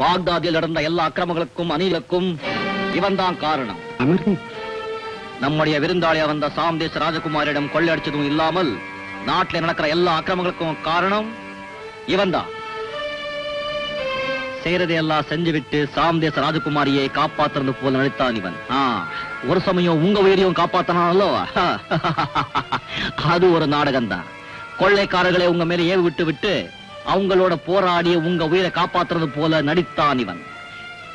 பாக்தாதில் நடந்த எல்லா அக்கிரமங்களுக்கும் அநீதிக்கும் இவன் தான் காரணம். நம்முடைய விருந்தாளியா வந்த சாம்தேச ராஜகுமாரிடம் கொள்ளையடிச்சதும் இல்லாமல் நாட்டில் நடக்கிற எல்லா அக்கிரமங்களுக்கும் காரணம் இவன் தான். செய்யறதையெல்லாம் செஞ்சுவிட்டு சாம்தேச ராஜகுமாரியை காப்பாத்துறது போல நடித்தான் இவன். ஒரு சமயம் உங்க உயிரையும் காப்பாத்தனாலோ அது ஒரு நாடகம் தான். கொள்ளைக்காரர்களை உங்க மேல ஏவி விட்டு விட்டு அவங்களோட போராடி உங்க உயிரை காப்பாத்துறது போல நடித்தான் இவன்.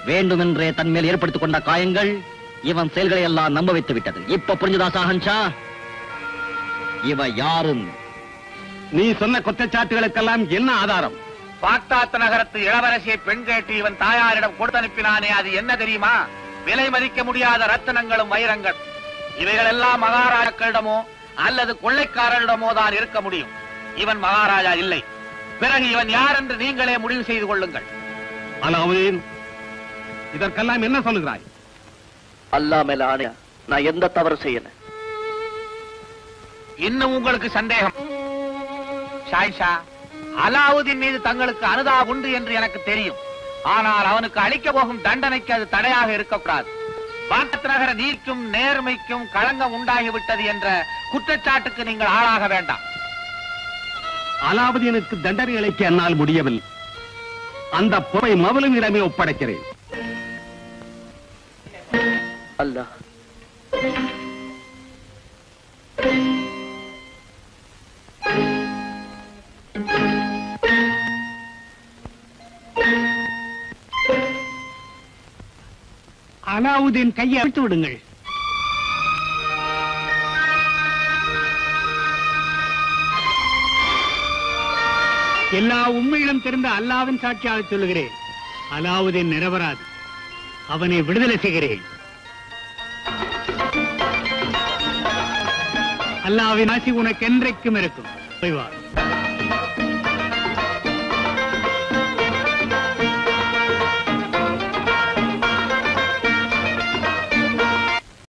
வேண்டுமென்றே தன் மேல் ஏற்படுத்திக் கொண்ட காயங்கள் இவன் செயல்களை எல்லாம் நம்ப வைத்து விட்டது. இப்ப புரிஞ்சுதா ஷாஹன்ஷா இவ யாருன்னு? நீ சொன்ன குற்றச்சாட்டுகளுக்கெல்லாம் என்ன ஆதாரம்? பாக்தாத் நகரத்து இளவரசியை பெண் கேட்டு இவன் தாயாரிடம் கொடுத்து அனுப்பினானே, அது என்ன தெரியுமா? விலை மதிக்க முடியாத ரத்தினங்களும் வைரங்கள். இவைகள் எல்லாம் மகாராஜாக்களிடமோ அல்லது கொள்ளைக்காரரிடமோ தான் இருக்க முடியும். இவன் மகாராஜா இல்லை. பிறகு இவன் யார் என்று நீங்களே முடிவு செய்து கொள்ளுங்கள். அலாவுதீன், இதற்கெல்லாம் என்ன சொல்லுகிறாய்? அல்லாஹ் மேல ஆணையா, நான் எந்த தவறு செய்யல. இன்னும் உங்களுக்கு சந்தேகம்? ஷாயிஷா, அலாவுதீன் மீது தங்களுக்கு அனுதாபம் உண்டு என்று எனக்கு தெரியும். ஆனால் அவனுக்கு அளிக்க போகும் தண்டனைக்கு அது தடையாக இருக்கக்கூடாது. பாக்தாத் நகர நீதிக்கும் நேர்மைக்கும் களங்கம் உண்டாகிவிட்டது என்ற குற்றச்சாட்டுக்கு நீங்கள் ஆளாக வேண்டாம். அலாவுதீனுக்கு தண்டனை அளிக்க என்னால் முடியவில்லை. அந்த பொறுப்பை மவலுமிடமே ஒப்படைக்கிறேன். அல்லாஹ் அலாவுதீன் கையை அவிழ்த்து விடுங்கள். எல்லா உண்மையிலும் தெரிந்த அல்லாவின் சாட்சியாக சொல்லுகிறேன், அலாவுதீன் நிரபராதி. அவனை விடுதலை செய்கிறேன். அல்லாவின் ஆசி உனக்கு என்றைக்கும் இருக்கும். போய் வா.